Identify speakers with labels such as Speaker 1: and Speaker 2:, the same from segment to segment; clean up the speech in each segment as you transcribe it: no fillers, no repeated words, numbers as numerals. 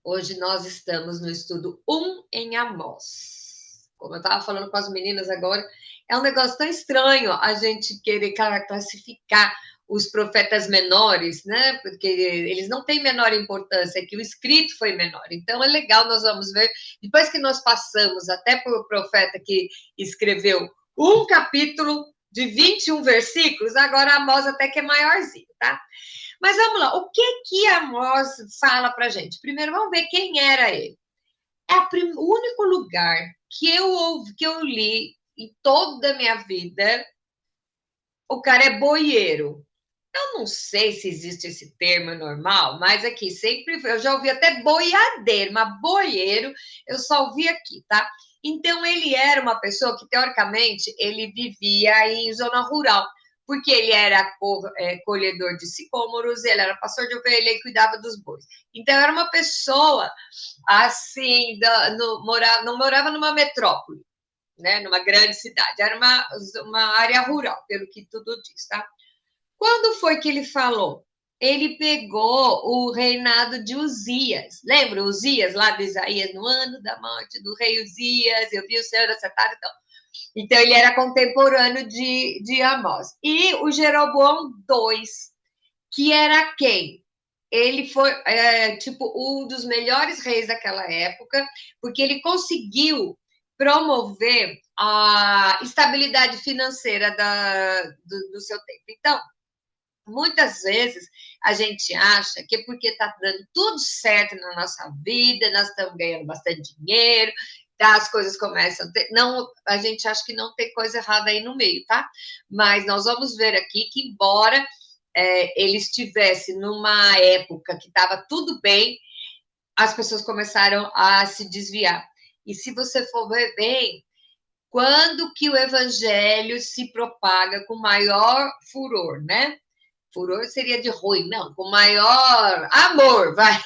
Speaker 1: Hoje nós estamos no estudo um em Amós. Como eu estava falando com as meninas agora, é um negócio tão estranho a gente querer classificar os profetas menores, né? Porque eles não têm menor importância, é que o escrito foi menor. Então é legal, nós vamos ver, depois que nós passamos até por o profeta que escreveu um capítulo de 21 versículos, agora Amós até que é maiorzinho, tá? Mas vamos lá, o que Amós fala para gente? Primeiro, vamos ver quem era ele. É o único lugar que eu li em toda a minha vida, o cara é boieiro. Eu não sei se existe esse termo normal, mas aqui sempre eu já ouvi até boiadeiro, mas boieiro eu só ouvi aqui, tá? Então ele era uma pessoa que teoricamente ele vivia em zona rural, porque ele era colhedor de sicômoros, ele era pastor de ovelha e cuidava dos bois. Então era uma pessoa assim, não morava numa metrópole, né? Numa grande cidade, era uma área rural, pelo que tudo diz, tá? Quando foi que ele falou? Ele pegou o reinado de Uzias. Lembra Uzias, lá de Isaías, no ano da morte do rei Uzias, eu vi o Senhor acertar e tal. Então, ele era contemporâneo de Amós. E o Jeroboão II, que era quem? Ele foi, tipo, um dos melhores reis daquela época, porque ele conseguiu promover a estabilidade financeira do seu tempo. Então, muitas vezes a gente acha que porque está dando tudo certo na nossa vida, nós estamos ganhando bastante dinheiro, tá, as coisas começam a ter. Não, a gente acha que não tem coisa errada aí no meio, tá? Mas nós vamos ver aqui que, embora ele estivesse numa época que estava tudo bem, as pessoas começaram a se desviar. E se você for ver bem, quando que o evangelho se propaga com maior furor, né? Furor seria de ruim, não, com maior amor, vai.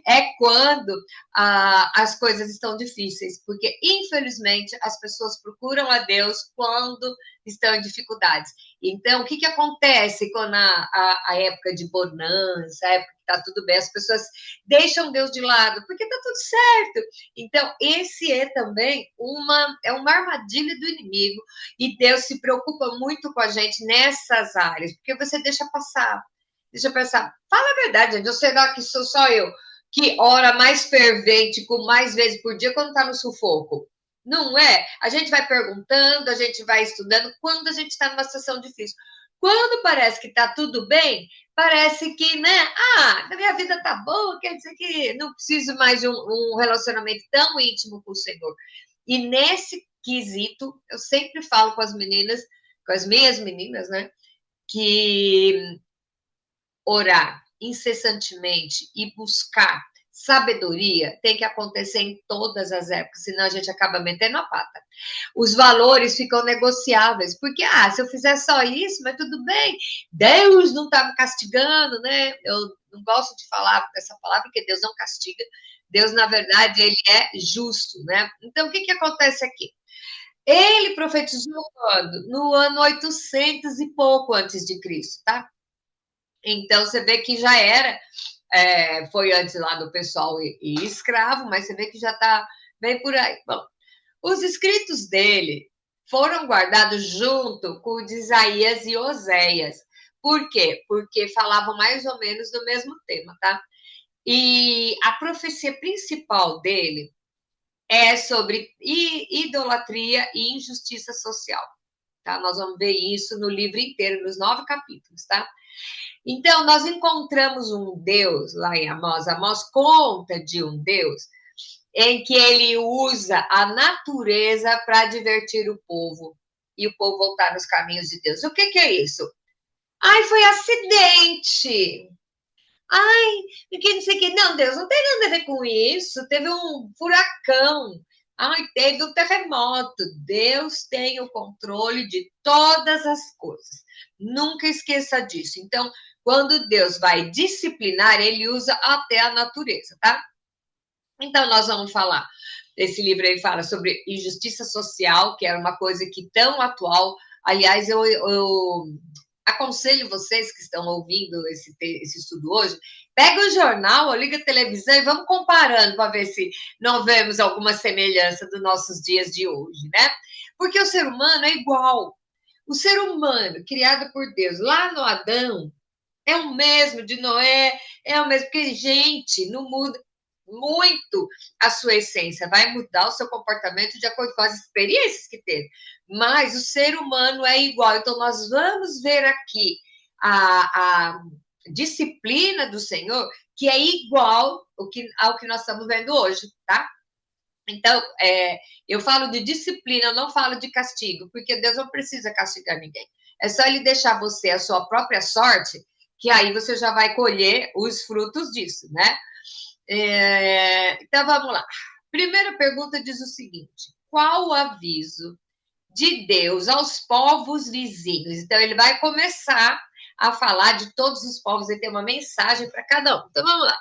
Speaker 1: É quando as coisas estão difíceis, porque infelizmente as pessoas procuram a Deus quando estão em dificuldades. Então, o que acontece quando a época de bonança, a época que está tudo bem, as pessoas deixam Deus de lado, porque está tudo certo. Então, esse é também uma armadilha do inimigo, e Deus se preocupa muito com a gente nessas áreas, porque você deixa passar. Deixa eu pensar, fala a verdade, gente. Ou será que sou só eu que ora mais fervente, com mais vezes por dia, quando está no sufoco? Não é? A gente vai perguntando, a gente vai estudando quando a gente está numa situação difícil. Quando parece que está tudo bem, parece que, né? A minha vida tá boa, quer dizer que não preciso mais de um relacionamento tão íntimo com o Senhor. E nesse quesito, eu sempre falo com as meninas, com as minhas meninas, né? Que orar incessantemente e buscar sabedoria tem que acontecer em todas as épocas, senão a gente acaba metendo a pata. Os valores ficam negociáveis, porque, se eu fizer só isso, mas tudo bem, Deus não está me castigando, né? Eu não gosto de falar essa palavra, porque Deus não castiga. Deus, na verdade, ele é justo, né? Então, o que acontece aqui? Ele profetizou quando? No ano 800 e pouco antes de Cristo, tá? Então, você vê que já era, foi antes lá do pessoal e escravo, mas você vê que já está bem por aí. Bom, os escritos dele foram guardados junto com o de Isaías e Oséias. Por quê? Porque falavam mais ou menos do mesmo tema, tá? E a profecia principal dele é sobre idolatria e injustiça social, tá? Nós vamos ver isso no livro inteiro, nos 9 capítulos, tá? Então, nós encontramos um Deus lá em Amós. Amós conta de um Deus em que ele usa a natureza para divertir o povo e o povo voltar nos caminhos de Deus. O que é isso? Ai, foi acidente. Ai, que não sei o que. Não, Deus, não tem nada a ver com isso. Teve um furacão. Ai, teve um terremoto. Deus tem o controle de todas as coisas. Nunca esqueça disso. Então, quando Deus vai disciplinar, ele usa até a natureza, tá? Então, nós vamos falar. Esse livro aí fala sobre injustiça social, que era uma coisa que tão atual. Aliás, aconselho vocês que estão ouvindo esse estudo hoje, pega o jornal ou liga a televisão e vamos comparando para ver se não vemos alguma semelhança dos nossos dias de hoje, né? Porque o ser humano é igual. O ser humano criado por Deus lá no Adão é o mesmo de Noé, é o mesmo, porque, gente, não muda muito a sua essência, vai mudar o seu comportamento de acordo com as experiências que teve. Mas o ser humano é igual. Então, nós vamos ver aqui a disciplina do Senhor, que é igual ao que nós estamos vendo hoje, tá? Então, eu falo de disciplina, eu não falo de castigo, porque Deus não precisa castigar ninguém. É só Ele deixar você a sua própria sorte, que aí você já vai colher os frutos disso, né? Então, vamos lá. Primeira pergunta diz o seguinte: qual o aviso de Deus aos povos vizinhos? Então, ele vai começar a falar de todos os povos e tem uma mensagem para cada um. Então, vamos lá.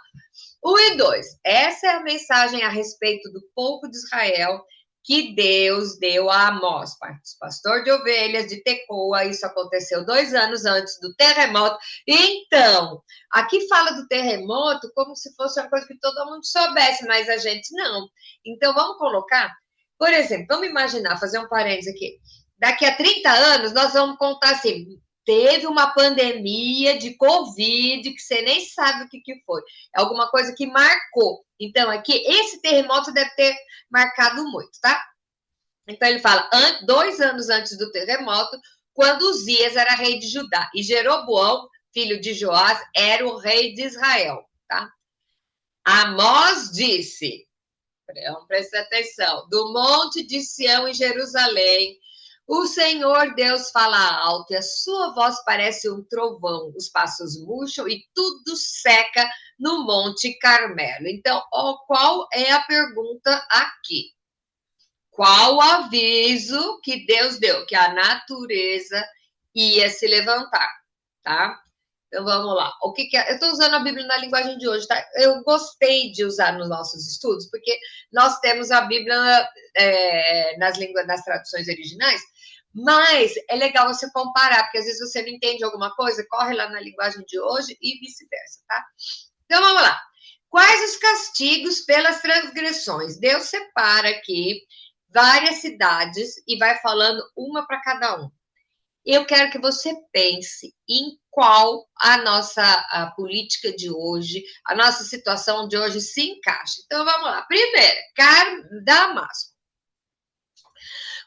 Speaker 1: 1 e 2. Essa é a mensagem a respeito do povo de Israel que Deus deu a Amós, pastor de ovelhas de Tecoa. Isso aconteceu 2 anos antes do terremoto. Então, aqui fala do terremoto como se fosse uma coisa que todo mundo soubesse, mas a gente não. Então, vamos colocar, por exemplo, vamos imaginar, fazer um parênteses aqui. Daqui a 30 anos, nós vamos contar assim, teve uma pandemia de Covid que você nem sabe o que foi. É alguma coisa que marcou. Então, aqui, esse terremoto deve ter marcado muito, tá? Então, ele fala, 2 anos antes do terremoto, quando Uzias era rei de Judá, e Jeroboão, filho de Joás, era o rei de Israel, tá? Amós disse, presta atenção, do monte de Sião em Jerusalém, o Senhor Deus fala alto e a sua voz parece um trovão. Os passos murcham e tudo seca no Monte Carmelo. Então, qual é a pergunta aqui? Qual o aviso que Deus deu? Que a natureza ia se levantar, tá? Então, vamos lá. O que é? Eu estou usando a Bíblia na linguagem de hoje, tá? Eu gostei de usar nos nossos estudos, porque nós temos a Bíblia nas traduções originais, mas é legal você comparar, porque às vezes você não entende alguma coisa, corre lá na linguagem de hoje e vice-versa, tá? Então, vamos lá. Quais os castigos pelas transgressões? Deus separa aqui várias cidades e vai falando uma para cada um. Eu quero que você pense em qual a política de hoje, a nossa situação de hoje se encaixa. Então, vamos lá. Primeiro, Damasco.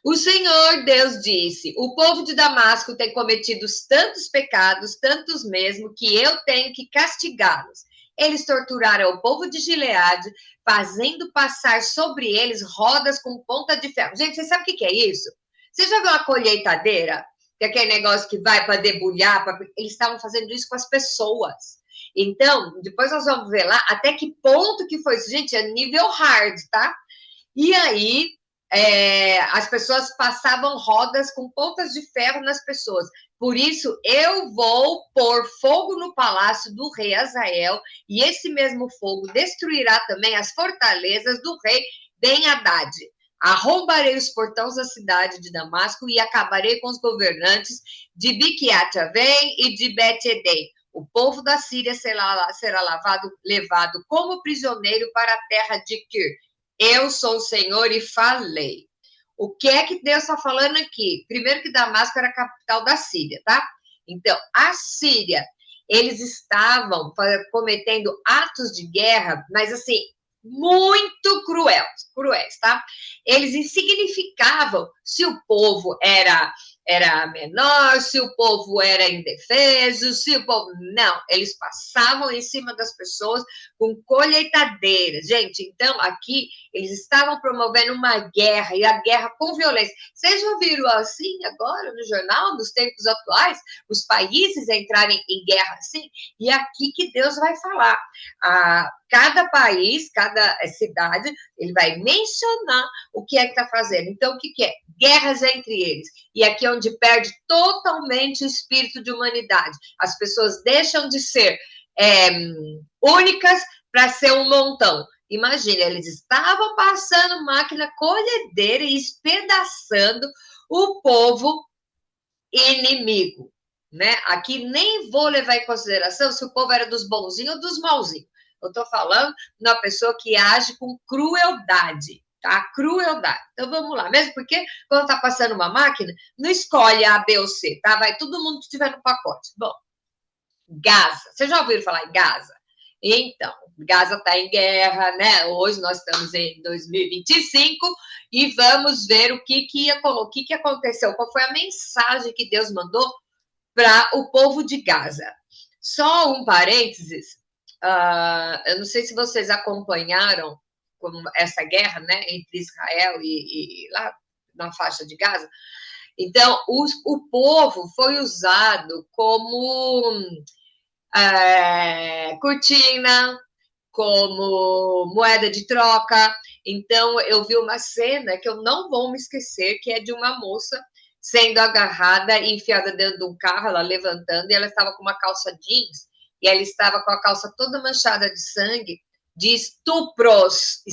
Speaker 1: O Senhor Deus disse, o povo de Damasco tem cometido tantos pecados, tantos mesmo, que eu tenho que castigá-los. Eles torturaram o povo de Gileade, fazendo passar sobre eles rodas com ponta de ferro. Gente, você sabe o que é isso? Você já viu uma colheitadeira? Que é aquele negócio que vai para debulhar, eles estavam fazendo isso com as pessoas. Então, depois nós vamos ver lá até que ponto que foi isso. Gente, é nível hard, tá? E aí, as pessoas passavam rodas com pontas de ferro nas pessoas. Por isso, eu vou pôr fogo no palácio do rei Hazael, e esse mesmo fogo destruirá também as fortalezas do rei Ben-Hadad. Arrombarei os portões da cidade de Damasco e acabarei com os governantes de Biquiat-Avém e de Bet-Edem. O povo da Síria será levado como prisioneiro para a terra de Kir. Eu sou o Senhor e falei. O que é que Deus está falando aqui? Primeiro que Damasco era a capital da Síria, tá? Então, a Síria, eles estavam cometendo atos de guerra, mas assim, muito cruéis, tá? Eles insignificavam se o povo era menor, se o povo era indefeso, se o povo... Não, eles passavam em cima das pessoas com colheitadeiras. Gente, então, aqui, eles estavam promovendo uma guerra, e a guerra com violência. Vocês já viram assim, agora, no jornal, nos tempos atuais, os países entrarem em guerra assim? E é aqui que Deus vai falar. Cada país, cada cidade, ele vai mencionar o que é que está fazendo. Então, o que é? Guerras entre eles. E aqui é onde perde totalmente o espírito de humanidade. As pessoas deixam de ser únicas para ser um montão. Imagina, eles estavam passando máquina colhedeira e espedaçando o povo inimigo, né? Aqui nem vou levar em consideração se o povo era dos bonzinhos ou dos malzinhos. Eu estou falando de uma pessoa que age com crueldade, tá? Crueldade. Então vamos lá. Mesmo porque quando está passando uma máquina, não escolhe A, B ou C, tá? Vai todo mundo que estiver no pacote. Bom, Gaza. Vocês já ouviram falar em Gaza? Então, Gaza está em guerra, né? Hoje nós estamos em 2025 e vamos ver o que aconteceu, qual foi a mensagem que Deus mandou para o povo de Gaza. Só um parênteses, eu não sei se vocês acompanharam essa guerra, né, entre Israel e lá na faixa de Gaza. Então, o povo foi usado como cortina, como moeda de troca. Então, eu vi uma cena que eu não vou me esquecer, que é de uma moça sendo agarrada e enfiada dentro de um carro, ela levantando, e ela estava com uma calça jeans, e ela estava com a calça toda manchada de sangue, de estupros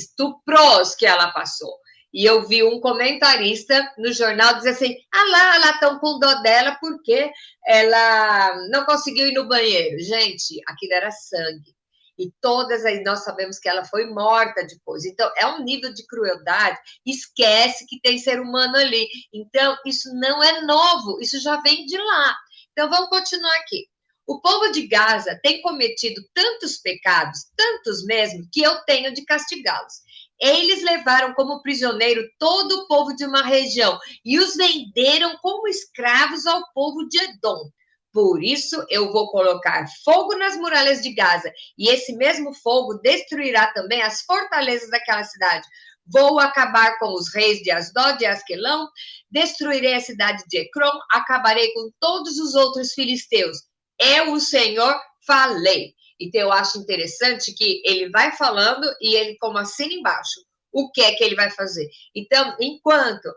Speaker 1: que ela passou. E eu vi um comentarista no jornal dizer assim, lá estão com dó dela porque ela não conseguiu ir no banheiro. Gente, aquilo era sangue. E todas aí nós sabemos que ela foi morta depois. Então, é um nível de crueldade. Esquece que tem ser humano ali. Então, isso não é novo, isso já vem de lá. Então, vamos continuar aqui. O povo de Gaza tem cometido tantos pecados, tantos mesmo, que eu tenho de castigá-los. Eles levaram como prisioneiro todo o povo de uma região e os venderam como escravos ao povo de Edom. Por isso, eu vou colocar fogo nas muralhas de Gaza, e esse mesmo fogo destruirá também as fortalezas daquela cidade. Vou acabar com os reis de Asdod e Asquelão, destruirei a cidade de Ecrom, acabarei com todos os outros filisteus. Eu, o Senhor, falei. Então, eu acho interessante que ele vai falando e ele como assina embaixo. O que é que ele vai fazer? Então, enquanto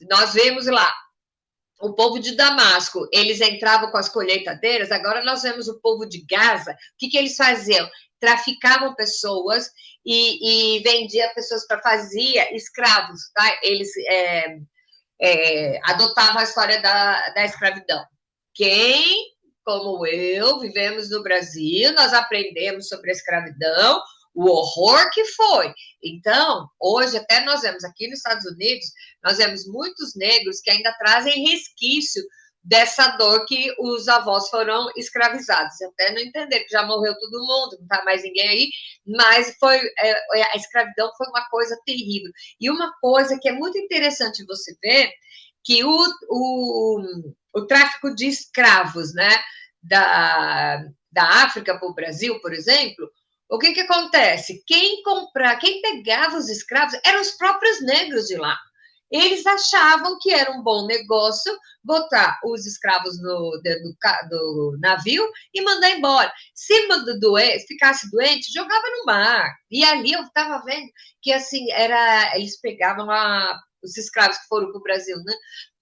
Speaker 1: nós vemos lá o povo de Damasco, eles entravam com as colheitadeiras, agora nós vemos o povo de Gaza, o que eles faziam? Traficavam pessoas e vendiam pessoas para fazia escravos, tá? Eles adotavam a história da escravidão. Quem, como eu, vivemos no Brasil, nós aprendemos sobre a escravidão, o horror que foi. Então, hoje, até nós vemos aqui nos Estados Unidos, nós vemos muitos negros que ainda trazem resquício dessa dor que os avós foram escravizados. Até não entenderam que já morreu todo mundo, não está mais ninguém aí, mas a escravidão foi uma coisa terrível. E uma coisa que é muito interessante você ver, que o tráfico de escravos, né, da África para o Brasil, por exemplo, o que acontece? Quem pegava os escravos eram os próprios negros de lá. Eles achavam que era um bom negócio botar os escravos do navio e mandar embora. Se ficasse doente, jogava no mar. E ali eu estava vendo que assim eles pegavam os escravos que foram para o Brasil, né?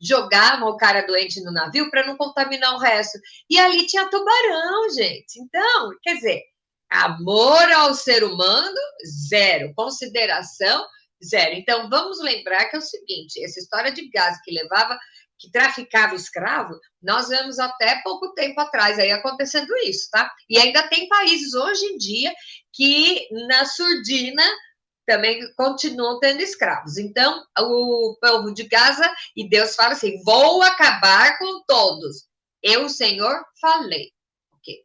Speaker 1: Jogavam o cara doente no navio para não contaminar o resto. E ali tinha tubarão, gente. Então, quer dizer, amor ao ser humano, zero. Consideração, zero. Então, vamos lembrar que é o seguinte, essa história de Gaza que traficava escravo, nós vemos até pouco tempo atrás aí acontecendo isso, tá? E ainda tem países hoje em dia que na surdina também continuam tendo escravos. Então, o povo de Gaza, e Deus fala assim, vou acabar com todos. Eu, Senhor, falei. Okay.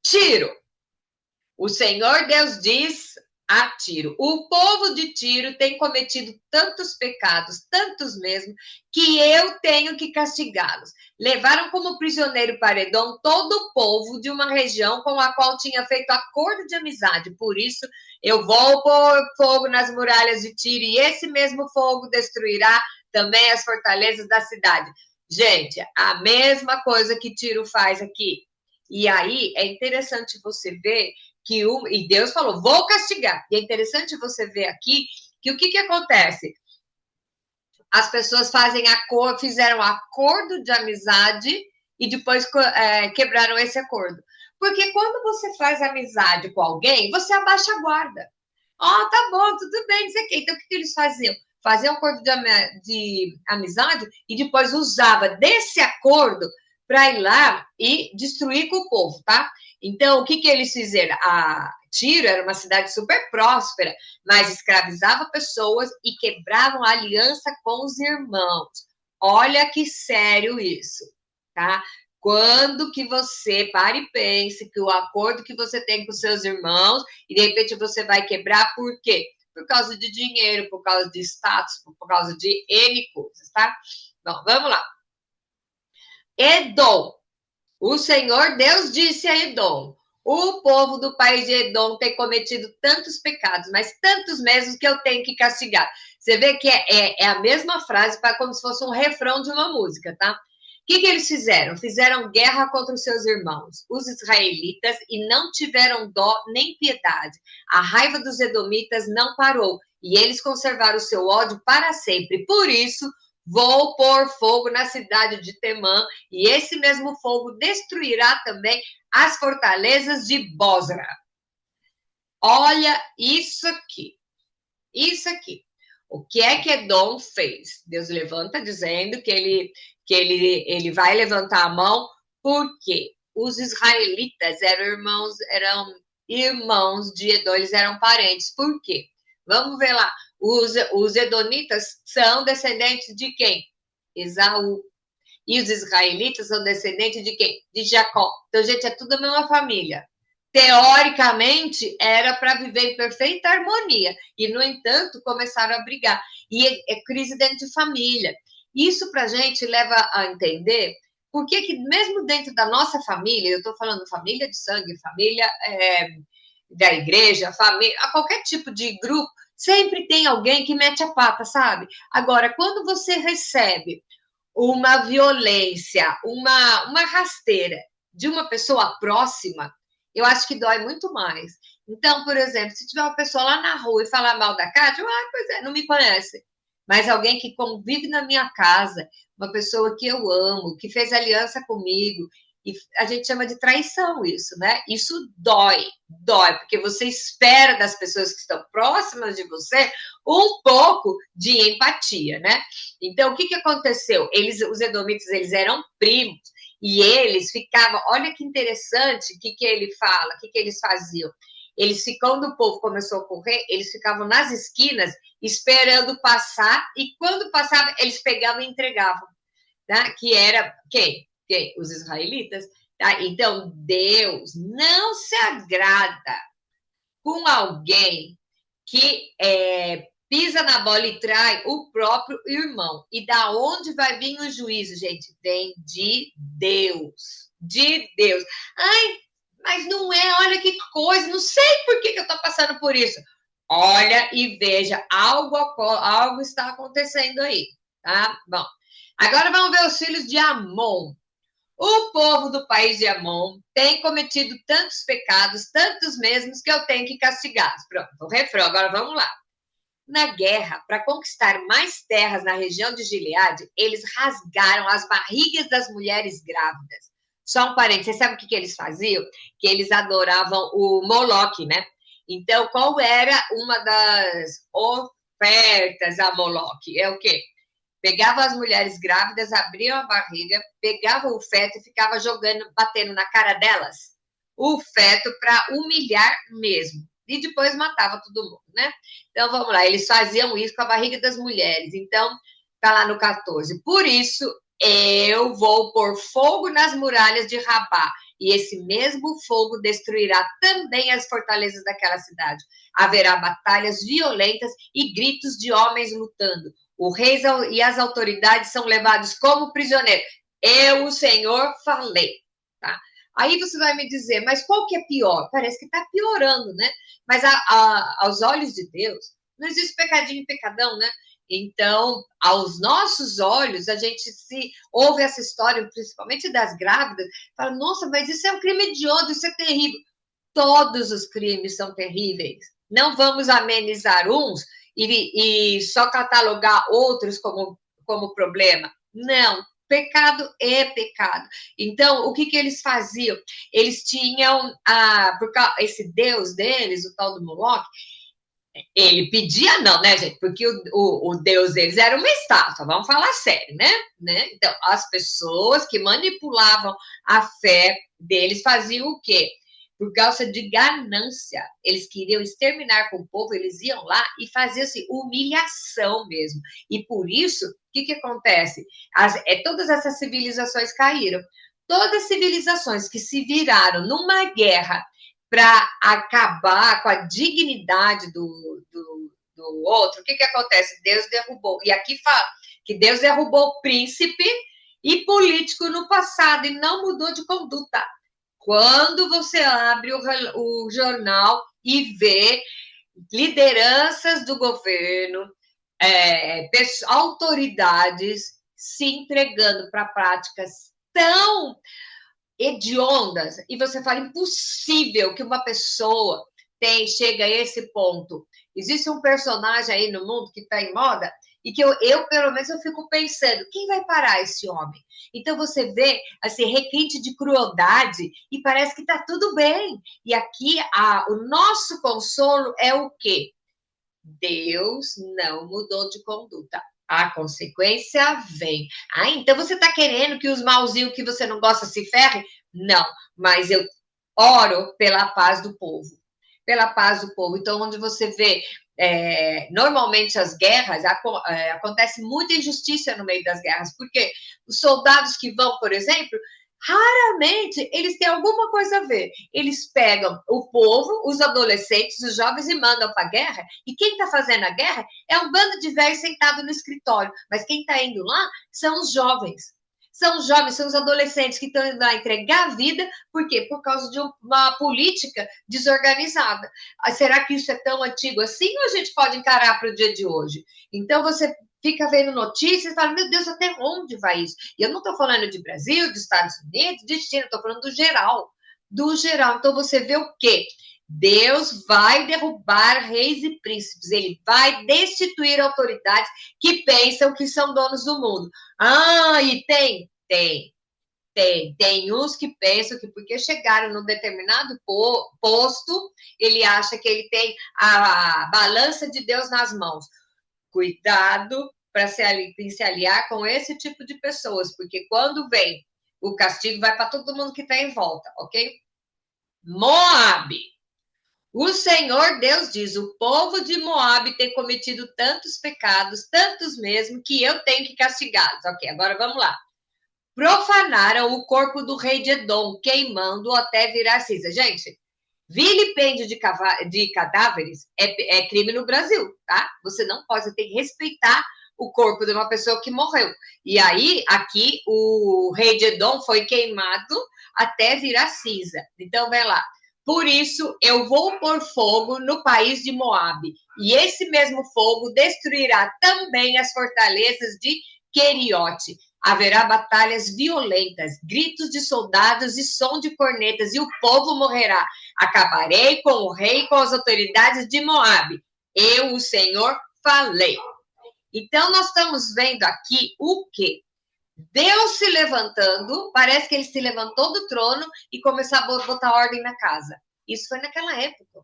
Speaker 1: Tiro. O Senhor Deus diz a Tiro. O povo de Tiro tem cometido tantos pecados, tantos mesmo, que eu tenho que castigá-los. Levaram como prisioneiro para Edom todo o povo de uma região com a qual tinha feito acordo de amizade. Por isso, eu vou pôr fogo nas muralhas de Tiro, e esse mesmo fogo destruirá também as fortalezas da cidade. Gente, a mesma coisa que Tiro faz aqui. E aí, é interessante você ver e Deus falou, vou castigar. E é interessante você ver aqui que o que acontece? As pessoas fizeram acordo de amizade e depois quebraram esse acordo. Porque quando você faz amizade com alguém, você abaixa a guarda. Tá bom, tudo bem, não sei o quê. Então, o que eles faziam? Faziam um acordo de amizade e depois usava desse acordo para ir lá e destruir com o povo, tá? Então, o que eles fizeram? A Tiro era uma cidade super próspera, mas escravizava pessoas e quebravam a aliança com os irmãos. Olha que sério isso, tá? Quando que você para e pense que o acordo que você tem com seus irmãos e de repente você vai quebrar, por quê? Por causa de dinheiro, por causa de status, por causa de N coisas, tá? Bom, vamos lá. Edom. O Senhor Deus disse a Edom: o povo do país de Edom tem cometido tantos pecados, mas tantos mesmos que eu tenho que castigar. Você vê que é a mesma frase, para como se fosse um refrão de uma música, tá? O que eles fizeram? Fizeram guerra contra os seus irmãos, os israelitas, e não tiveram dó nem piedade. A raiva dos edomitas não parou, e eles conservaram o seu ódio para sempre. Por isso, vou pôr fogo na cidade de Temã, e esse mesmo fogo destruirá também as fortalezas de Bosra. Olha isso aqui. Isso aqui. O que é que Edom fez? Deus levanta dizendo que ele vai levantar a mão, porque os israelitas eram irmãos de Edom, eles eram parentes. Por quê? Vamos ver lá. Os edonitas são descendentes de quem? Esaú. E os israelitas são descendentes de quem? De Jacó. Então, gente, é tudo a mesma família. Teoricamente, era para viver em perfeita harmonia. E, no entanto, começaram a brigar. E é crise dentro de família. Isso, para a gente, leva a entender por que mesmo dentro da nossa família, eu estou falando família de sangue, família da igreja, família, qualquer tipo de grupo, sempre tem alguém que mete a pata, sabe? Agora, quando você recebe uma violência, uma rasteira de uma pessoa próxima, eu acho que dói muito mais. Então, por exemplo, se tiver uma pessoa lá na rua e falar mal da Cátia, pois é, não me conhece. Mas alguém que convive na minha casa, uma pessoa que eu amo, que fez aliança comigo, e a gente chama de traição isso, né? Isso dói, porque você espera das pessoas que estão próximas de você um pouco de empatia, né? Então, o que aconteceu? Os edomitas, eles eram primos, e eles ficavam, olha que interessante o que ele fala, o que eles faziam. Eles, quando o povo começou a correr, eles ficavam nas esquinas esperando passar, e quando passava, eles pegavam e entregavam, tá? Que era quem? Os israelitas. Tá? Então, Deus não se agrada com alguém que pisa na bola e trai o próprio irmão. E da onde vai vir o juízo, gente? Vem de Deus. De Deus. Ai, mas não é, olha que coisa, não sei por que eu estou passando por isso. Olha e veja, algo está acontecendo aí, tá? Bom, agora vamos ver os filhos de Amon. O povo do país de Amon tem cometido tantos pecados, tantos mesmos, que eu tenho que castigá-los. Pronto, o refrão, agora vamos lá. Na guerra, para conquistar mais terras na região de Gileade, eles rasgaram as barrigas das mulheres grávidas. Só um parênteses, você sabe o que eles faziam? Que eles adoravam o Moloque, né? Então, qual era uma das ofertas a Moloque? É o quê? Pegava as mulheres grávidas, abriam a barriga, pegava o feto e ficava jogando, batendo na cara delas o feto para humilhar mesmo. E depois matava todo mundo, né? Então, vamos lá, eles faziam isso com a barriga das mulheres. Então, tá lá no 14. Por isso, eu vou pôr fogo nas muralhas de Rabá, e esse mesmo fogo destruirá também as fortalezas daquela cidade. Haverá batalhas violentas e gritos de homens lutando. O rei e as autoridades são levados como prisioneiros. Eu, o Senhor, falei. Tá? Aí você vai me dizer, mas qual que é pior? Parece que está piorando, né? Mas aos olhos de Deus, não existe pecadinho e pecadão, né? Então, aos nossos olhos, a gente se ouve essa história, principalmente das grávidas, fala, nossa, mas isso é um crime hediondo, isso é terrível. Todos os crimes são terríveis. Não vamos amenizar uns e só catalogar outros como problema. Não, pecado é pecado. Então, o que eles faziam? Eles tinham, esse deus deles, o tal do Moloque, Ele pedia não, né, gente? Porque o Deus deles era uma estátua, vamos falar sério, né? Então, as pessoas que manipulavam a fé deles faziam o quê? Por causa de ganância. Eles queriam exterminar com o povo, eles iam lá e faziam assim, humilhação mesmo. E por isso, o que acontece? Todas essas civilizações caíram. Todas as civilizações que se viraram numa guerra para acabar com a dignidade do outro, o que acontece? Deus derrubou. E aqui fala que Deus derrubou príncipe e político no passado e não mudou de conduta. Quando você abre o jornal e vê lideranças do governo, autoridades se entregando para práticas tão hediondas, e você fala, impossível que uma pessoa chega a esse ponto. Existe um personagem aí no mundo que está em moda, e que eu, pelo menos, eu fico pensando, quem vai parar esse homem? Então você vê, assim, requinte de crueldade, e parece que está tudo bem. E aqui, o nosso consolo é o quê? Deus não mudou de conduta. A consequência vem. Então você está querendo que os malzinhos que você não gosta se ferrem? Não, mas eu oro pela paz do povo. Pela paz do povo. Então, onde você vê, normalmente as guerras, acontece muita injustiça no meio das guerras, porque os soldados que vão, por exemplo, raramente eles têm alguma coisa a ver. Eles pegam o povo, os adolescentes, os jovens e mandam para a guerra. E quem está fazendo a guerra é um bando de velhos sentado no escritório. Mas quem está indo lá são os jovens. São os jovens, são os adolescentes que estão indo lá entregar a vida. Por quê? Por causa de uma política desorganizada. Será que isso é tão antigo assim ou a gente pode encarar para o dia de hoje? Então você fica vendo notícias e fala, meu Deus, até onde vai isso? E eu não estou falando de Brasil, dos Estados Unidos, de China, estou falando do geral. Do geral. Então você vê o quê? Deus vai derrubar reis e príncipes, ele vai destituir autoridades que pensam que são donos do mundo. E tem uns que pensam que porque chegaram num determinado posto, ele acha que ele tem a balança de Deus nas mãos. Cuidado para se aliar com esse tipo de pessoas, porque quando vem o castigo, vai para todo mundo que está em volta, ok? Moabe. O Senhor Deus diz, o povo de Moabe tem cometido tantos pecados, tantos mesmo, que eu tenho que castigá-los. Ok, agora vamos lá. Profanaram o corpo do rei de Edom, queimando até virar cinza. Gente, vilipêndio de cadáveres é crime no Brasil, tá? Você não pode, você tem que respeitar o corpo de uma pessoa que morreu. E aí, aqui, o rei de Edom foi queimado até virar cinza. Então, vem lá. Por isso, eu vou pôr fogo no país de Moabe. E esse mesmo fogo destruirá também as fortalezas de Queriote. Haverá batalhas violentas, gritos de soldados e som de cornetas, e o povo morrerá. Acabarei com o rei e com as autoridades de Moabe. Eu, o Senhor, falei. Então, nós estamos vendo aqui o quê? Deus se levantando, parece que ele se levantou do trono e começou a botar ordem na casa. Isso foi naquela época.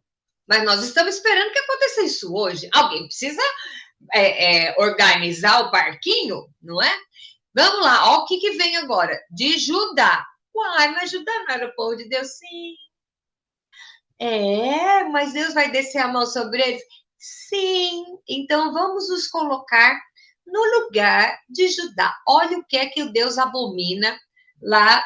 Speaker 1: Mas nós estamos esperando que aconteça isso hoje. Alguém precisa organizar o parquinho, não é? Vamos lá, ó, o que vem agora? De Judá. Uai, mas Judá não era o povo de Deus? Sim. Mas Deus vai descer a mão sobre eles? Sim. Então vamos nos colocar no lugar de Judá. Olha o que é que o Deus abomina lá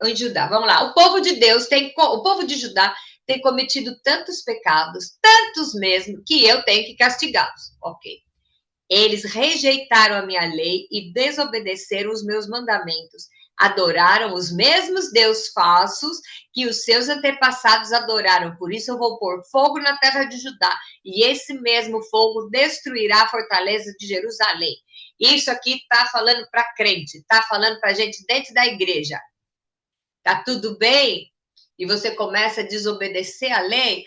Speaker 1: em Judá. Vamos lá. O povo de Judá tem cometido tantos pecados, tantos mesmo, que eu tenho que castigá-los. Ok. Eles rejeitaram a minha lei e desobedeceram os meus mandamentos. Adoraram os mesmos deuses falsos que os seus antepassados adoraram. Por isso eu vou pôr fogo na terra de Judá, e esse mesmo fogo destruirá a fortaleza de Jerusalém. Isso aqui está falando para crente, está falando para gente dentro da igreja. Tá tudo bem? E você começa a desobedecer a lei?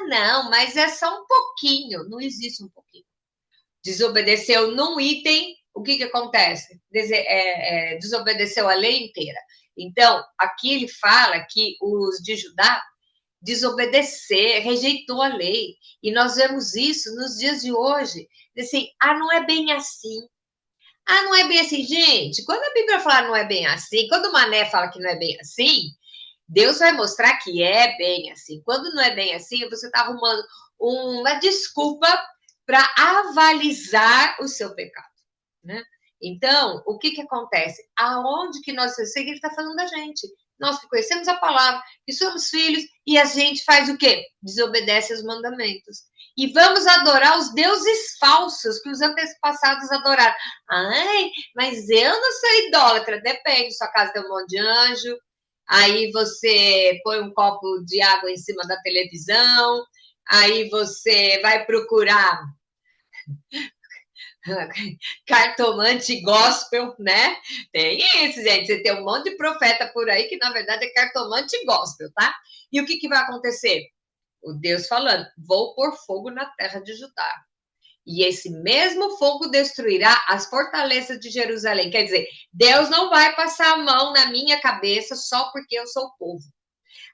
Speaker 1: Não, mas é só um pouquinho. Não existe um pouquinho. Desobedeceu num item, o que acontece? Desobedeceu a lei inteira. Então, aqui ele fala que os de Judá, desobedecer, rejeitou a lei. E nós vemos isso nos dias de hoje. Assim, não é bem assim. Não é bem assim, gente. Quando a Bíblia fala não é bem assim, quando o Mané fala que não é bem assim, Deus vai mostrar que é bem assim. Quando não é bem assim, você está arrumando uma desculpa para avalizar o seu pecado, né? Então, o que acontece? Aonde que nós... Ele está falando da gente. Nós que conhecemos a palavra, que somos filhos, e a gente faz o quê? Desobedece aos mandamentos. E vamos adorar os deuses falsos que os antepassados adoraram. Ai, mas eu não sou idólatra. Depende, sua casa tem um monte de anjo, aí você põe um copo de água em cima da televisão, aí você vai procurar cartomante gospel, né? Tem isso, gente. Você tem um monte de profeta por aí que, na verdade, é cartomante gospel, tá? E o que vai acontecer? O Deus falando, vou pôr fogo na terra de Judá. E esse mesmo fogo destruirá as fortalezas de Jerusalém. Quer dizer, Deus não vai passar a mão na minha cabeça só porque eu sou povo.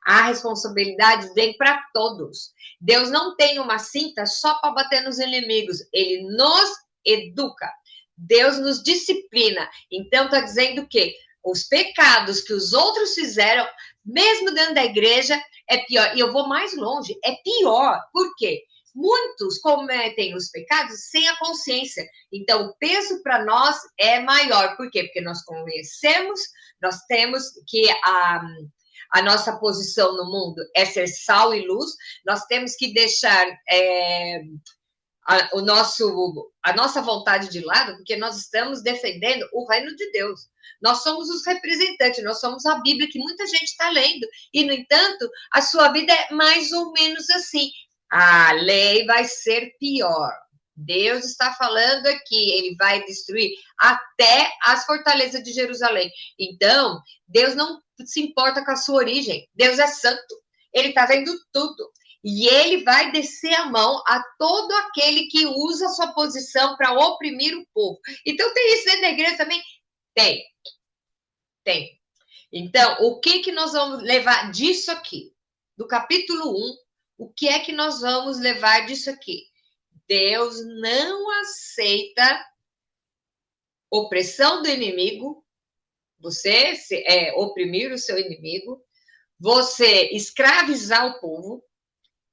Speaker 1: A responsabilidade vem para todos. Deus não tem uma cinta só para bater nos inimigos. Ele nos educa. Deus nos disciplina. Então, está dizendo que os pecados que os outros fizeram, mesmo dentro da igreja, é pior. E eu vou mais longe, é pior. Por quê? Muitos cometem os pecados sem a consciência. Então, o peso para nós é maior. Por quê? Porque nós conhecemos, nós temos que a nossa posição no mundo é ser sal e luz, nós temos que deixar a nossa vontade de lado, porque nós estamos defendendo o reino de Deus. Nós somos os representantes, nós somos a Bíblia que muita gente está lendo, e, no entanto, a sua vida é mais ou menos assim. A lei vai ser pior. Deus está falando aqui, ele vai destruir até as fortalezas de Jerusalém. Então, Deus não se importa com a sua origem. Deus é santo. Ele está vendo tudo. E ele vai descer a mão a todo aquele que usa a sua posição para oprimir o povo. Então, tem isso dentro da igreja também? Tem. Então, o que nós vamos levar disso aqui? Do capítulo 1, o que é que nós vamos levar disso aqui? Deus não aceita opressão do inimigo, você oprimir o seu inimigo, você escravizar o povo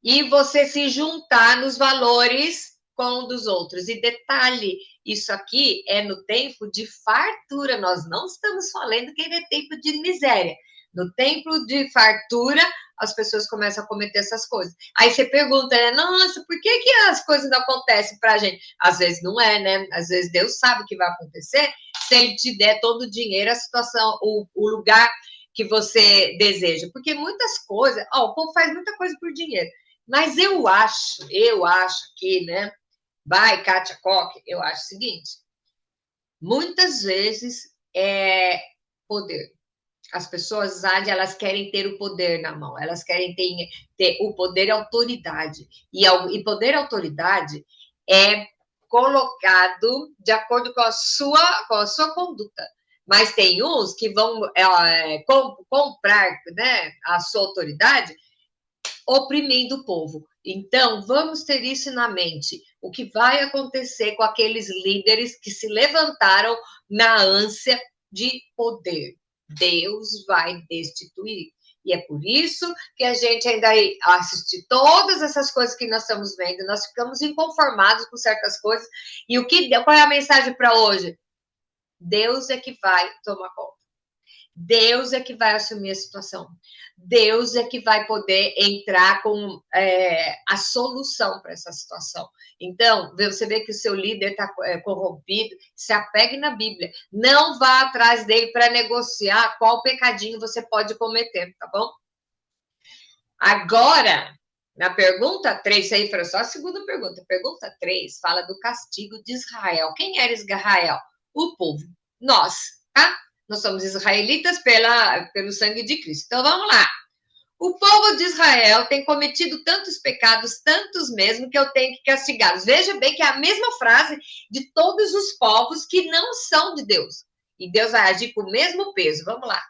Speaker 1: e você se juntar nos valores com um dos outros. E detalhe, isso aqui é no tempo de fartura, nós não estamos falando que é tempo de miséria. No tempo de fartura, as pessoas começam a cometer essas coisas. Aí você pergunta, né? Nossa, por que as coisas não acontecem pra gente? Às vezes não é, né? Às vezes Deus sabe o que vai acontecer se ele te der todo o dinheiro, a situação, o lugar que você deseja. Porque muitas coisas... o povo faz muita coisa por dinheiro. Mas eu acho que, né? Vai, Kátia Koch, eu acho o seguinte. Muitas vezes é poder. As pessoas, elas querem ter o poder na mão, elas querem ter o poder e autoridade. E poder e autoridade é colocado de acordo com a sua conduta. Mas tem uns que vão comprar, né, a sua autoridade oprimindo o povo. Então, vamos ter isso na mente. O que vai acontecer com aqueles líderes que se levantaram na ânsia de poder? Deus vai destituir. E é por isso que a gente ainda assiste todas essas coisas que nós estamos vendo, nós ficamos inconformados com certas coisas. E qual é a mensagem para hoje? Deus é que vai tomar conta. Deus é que vai assumir a situação. Deus é que vai poder entrar com a solução para essa situação. Então, você vê que o seu líder está corrompido, se apegue na Bíblia. Não vá atrás dele para negociar qual pecadinho você pode cometer, tá bom? Agora, na pergunta 3, isso aí foi só a segunda pergunta. Pergunta 3 fala do castigo de Israel. Quem era Israel? O povo. Nós, tá? Nós somos israelitas pelo sangue de Cristo. Então, vamos lá. O povo de Israel tem cometido tantos pecados, tantos mesmo, que eu tenho que castigá-los. Veja bem que é a mesma frase de todos os povos que não são de Deus. E Deus vai agir com o mesmo peso. Vamos lá.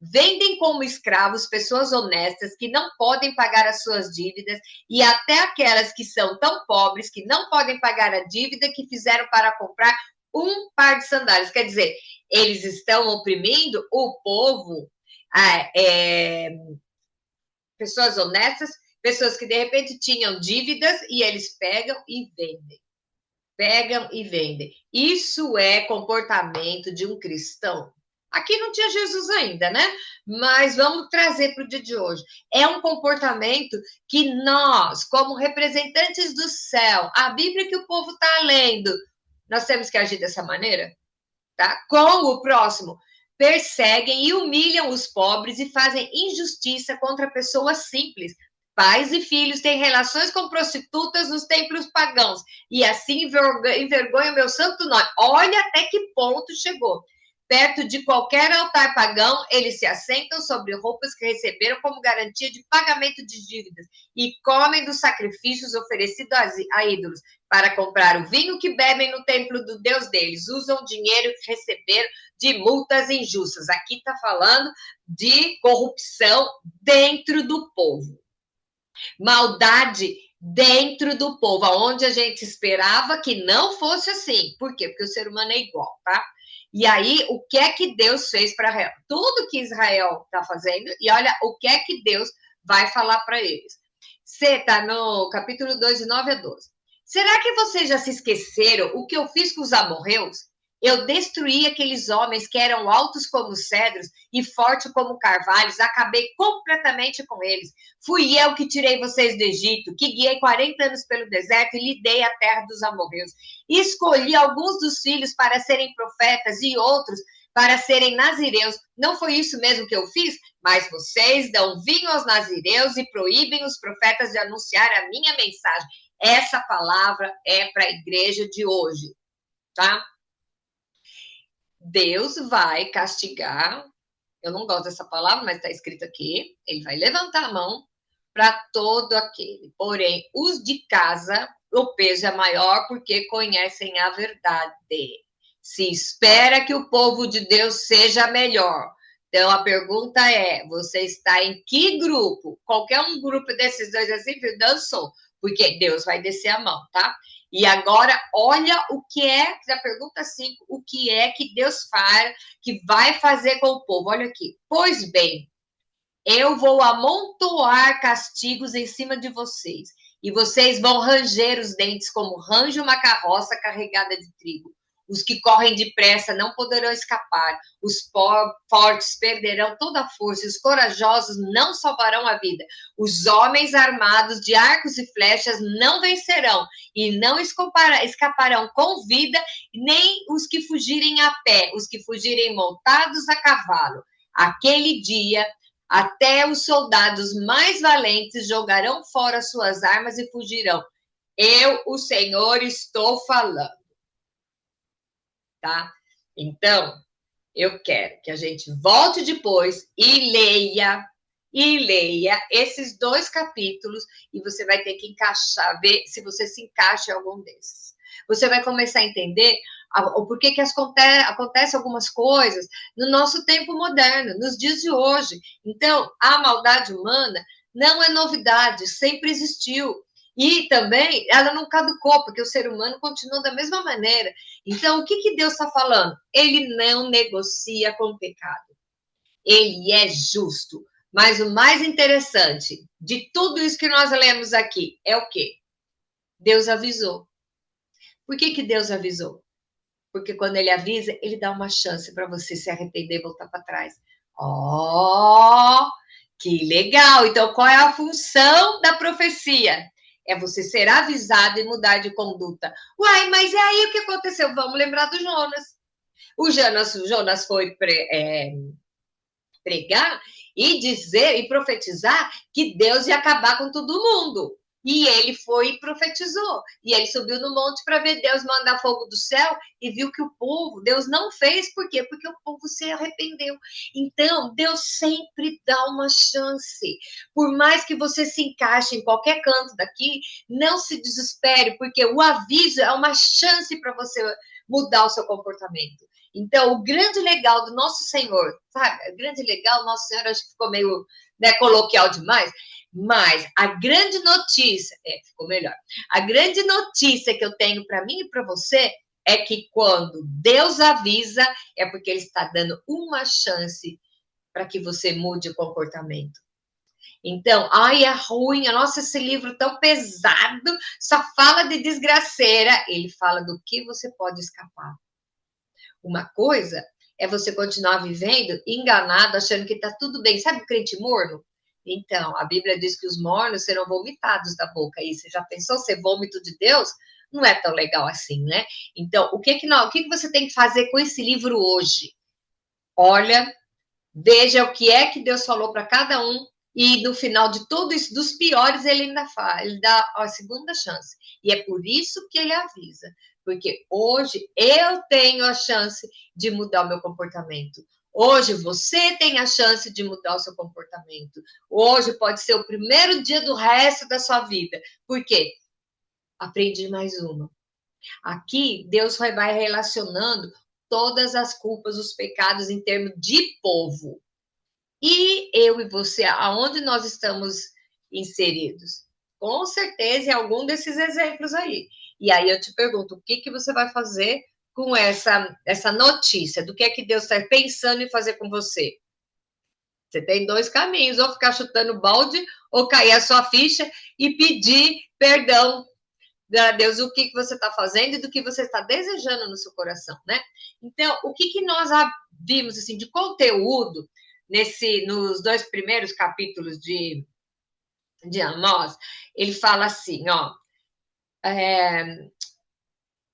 Speaker 1: vendem como escravos pessoas honestas que não podem pagar as suas dívidas e até aquelas que são tão pobres que não podem pagar a dívida que fizeram para comprar um par de sandálias. Quer dizer, eles estão oprimindo o povo, pessoas honestas, pessoas que de repente tinham dívidas e eles pegam e vendem. Pegam e vendem. Isso é comportamento de um cristão. Aqui não tinha Jesus ainda, né? Mas vamos trazer para o dia de hoje. É um comportamento que nós, como representantes do céu, a Bíblia que o povo está lendo, nós temos que agir dessa maneira, tá? Com o próximo. Perseguem e humilham os pobres e fazem injustiça contra pessoas simples. Pais e filhos têm relações com prostitutas nos templos pagãos e assim envergonham meu santo nome. Olha até que ponto chegou. Perto de qualquer altar pagão, eles se assentam sobre roupas que receberam como garantia de pagamento de dívidas e comem dos sacrifícios oferecidos a ídolos para comprar o vinho que bebem no templo do Deus deles. Usam o dinheiro que receberam de multas injustas. Aqui está falando de corrupção dentro do povo. Maldade dentro do povo, onde a gente esperava que não fosse assim. Por quê? Porque o ser humano é igual, tá? E aí, o que é que Deus fez para Israel? Tudo que Israel está fazendo, e olha o que é que Deus vai falar para eles. Você está no capítulo 2, de 9 a 12. Será que vocês já se esqueceram o que eu fiz com os amorreus? Eu destruí aqueles homens que eram altos como cedros e fortes como carvalhos, acabei completamente com eles. Fui eu que tirei vocês do Egito, que guiei 40 anos pelo deserto e lhe dei a terra dos amorreus. Escolhi alguns dos filhos para serem profetas e outros para serem nazireus. Não foi isso mesmo que eu fiz? Mas vocês dão vinho aos nazireus e proíbem os profetas de anunciar a minha mensagem. Essa palavra é para a igreja de hoje, tá? Deus vai castigar, eu não gosto dessa palavra, mas está escrito aqui, ele vai levantar a mão para todo aquele. Porém, os de casa, o peso é maior porque conhecem a verdade. Se espera que o povo de Deus seja melhor. Então, a pergunta é, você está em que grupo? Qualquer um grupo desses dois assim, dançou, porque Deus vai descer a mão, tá? E agora, olha o que é, da pergunta 5, o que é que Deus faz, que vai fazer com o povo. Olha aqui. Pois bem, eu vou amontoar castigos em cima de vocês, e vocês vão ranger os dentes como range uma carroça carregada de trigo. Os que correm depressa não poderão escapar, os fortes perderão toda a força, e os corajosos não salvarão a vida. Os homens armados de arcos e flechas não vencerão, e não escaparão com vida, nem os que fugirem a pé, os que fugirem montados a cavalo. Aquele dia, até os soldados mais valentes jogarão fora suas armas e fugirão. Eu, o Senhor, estou falando. Tá? Então, eu quero que a gente volte depois e leia esses 2 capítulos e você vai ter que encaixar, ver se você se encaixa em algum desses. Você vai começar a entender o porquê que acontecem algumas coisas no nosso tempo moderno, nos dias de hoje. Então, a maldade humana não é novidade, sempre existiu. E também ela não caducou, porque o ser humano continua da mesma maneira. Então, o que Deus está falando? Ele não negocia com o pecado. Ele é justo. Mas o mais interessante de tudo isso que nós lemos aqui é o quê? Deus avisou. Por que Deus avisou? Porque quando ele avisa, ele dá uma chance para você se arrepender e voltar para trás. Que legal! Então, qual é a função da profecia? É você ser avisado e mudar de conduta. Uai, mas e aí o que aconteceu? Vamos lembrar do Jonas. O Jonas foi pregar e dizer e profetizar que Deus ia acabar com todo mundo. E ele foi e profetizou. E ele subiu no monte para ver Deus mandar fogo do céu e viu que o povo, Deus não fez. Por quê? Porque o povo se arrependeu. Então, Deus sempre dá uma chance. Por mais que você se encaixe em qualquer canto daqui, não se desespere, porque o aviso é uma chance para você mudar o seu comportamento. Então, o grande legal do nosso Senhor, sabe? O grande legal do nosso Senhor, acho que ficou meio, né, coloquial demais, mas a grande notícia, ficou melhor. A grande notícia que eu tenho para mim e para você é que quando Deus avisa, é porque Ele está dando uma chance para que você mude o comportamento. Então, ai, é ruim, nossa, esse livro tão pesado, só fala de desgraceira. Ele fala do que você pode escapar. Uma coisa é você continuar vivendo enganado, achando que está tudo bem. Sabe o crente morno? Então, a Bíblia diz que os mornos serão vomitados da boca. E você já pensou ser vômito de Deus? Não é tão legal assim, né? Então, o que você tem que fazer com esse livro hoje? Olha, veja o que é que Deus falou para cada um. E no final de tudo isso, dos piores, ele ainda faz, ele dá a segunda chance. E é por isso que ele avisa. Porque hoje eu tenho a chance de mudar o meu comportamento. Hoje você tem a chance de mudar o seu comportamento. Hoje pode ser o primeiro dia do resto da sua vida. Por quê? Aprendi mais uma. Aqui, Deus vai relacionando todas as culpas, os pecados em termos de povo. E eu e você, aonde nós estamos inseridos? Com certeza em algum desses exemplos aí. E aí eu te pergunto, o que você vai fazer com essa notícia? Do que é que Deus está pensando em fazer com você? Você tem dois caminhos, ou ficar chutando balde, ou cair a sua ficha e pedir perdão a Deus o que você está fazendo e do que você está desejando no seu coração, né? Então, o que nós vimos assim, de conteúdo nos 2 primeiros capítulos de Amós? Ele fala assim, ó,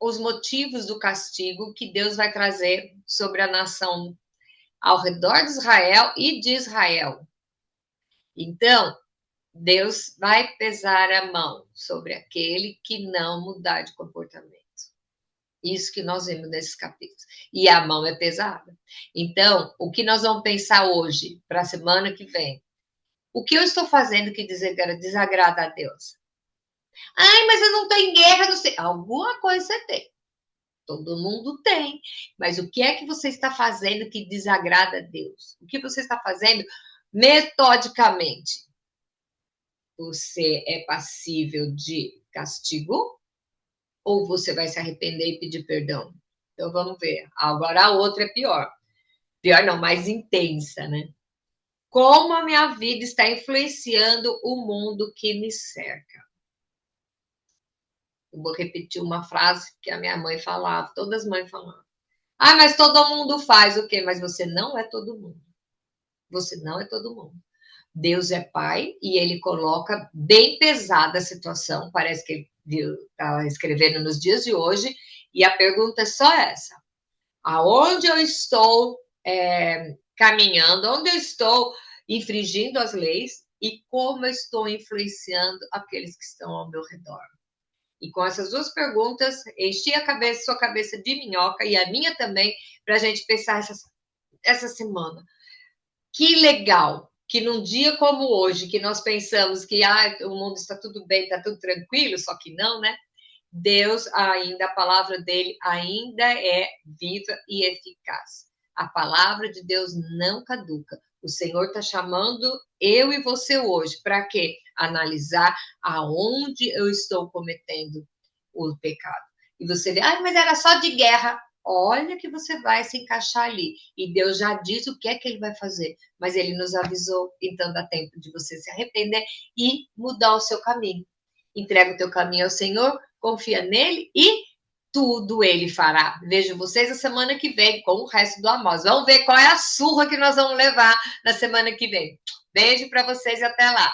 Speaker 1: os motivos do castigo que Deus vai trazer sobre a nação ao redor de Israel e de Israel. Então, Deus vai pesar a mão sobre aquele que não mudar de comportamento. Isso que nós vemos nesses capítulos. E a mão é pesada. Então, o que nós vamos pensar hoje, para a semana que vem? O que eu estou fazendo que desagrada a Deus? Ai, mas eu não estou em guerra, não sei. Alguma coisa você tem. Todo mundo tem. Mas o que é que você está fazendo que desagrada a Deus? O que você está fazendo metodicamente? Você é passível de castigo? Ou você vai se arrepender e pedir perdão? Então, vamos ver. Agora, a outra é pior. Pior não, mais intensa, né? Como a minha vida está influenciando o mundo que me cerca. Eu vou repetir uma frase que a minha mãe falava, todas as mães falavam. Ah, mas todo mundo faz o quê? Mas você não é todo mundo. Você não é todo mundo. Deus é pai e ele coloca bem pesada a situação. Parece que ele está escrevendo nos dias de hoje. E a pergunta é só essa. Aonde eu estou caminhando? Onde eu estou infringindo as leis? E como eu estou influenciando aqueles que estão ao meu redor? E com essas duas perguntas, enchi sua cabeça de minhoca e a minha também, para a gente pensar essa semana. Que legal que num dia como hoje, que nós pensamos que o mundo está tudo bem, está tudo tranquilo, só que não, né? Deus ainda, a palavra dele ainda é viva e eficaz. A palavra de Deus não caduca. O Senhor está chamando eu e você hoje para quê? Analisar aonde eu estou cometendo o pecado. E você vê, mas era só de guerra. Olha que você vai se encaixar ali. E Deus já diz o que é que ele vai fazer. Mas ele nos avisou, então dá tempo de você se arrepender e mudar o seu caminho. Entrega o teu caminho ao Senhor, confia nele e tudo ele fará. Vejo vocês a semana que vem com o resto do Amós. Vamos ver qual é a surra que nós vamos levar na semana que vem. Beijo para vocês e até lá.